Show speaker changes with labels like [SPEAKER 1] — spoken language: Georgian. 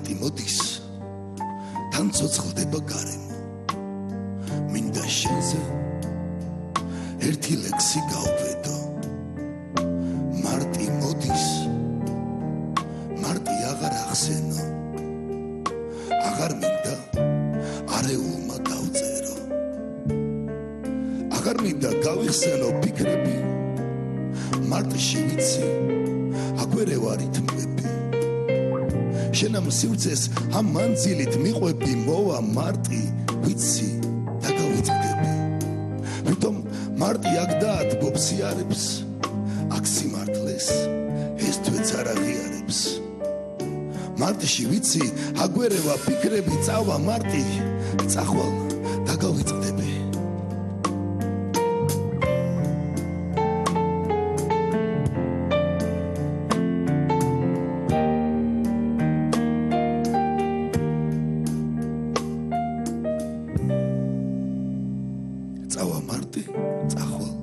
[SPEAKER 1] მარტი მოდის თან ცოცხლდება გარემო მინდა შენზე ერთი ლექსი გავბედო მარტი მოდის მარტი აღარ ახსენო აღარ მინდა არეულმა დავწერო აღარ მინდა გავიხსენო ფიქრები მარტში ვიცი აგვერევარ ითმები შენ ამ სივრცეს ამ მანძილით მიყვები მოვა მარტი ვიცი დაგავიწყდები ვითომ მარტი აქ დაადგობს იარებს აქ სიმართლეს ეს თვეც არ აღიარებს მარტში ვიცი აგვერევა ფიქრები წავა მარტი წახვალ დაგავიწყდები წავა მარტი წახვალ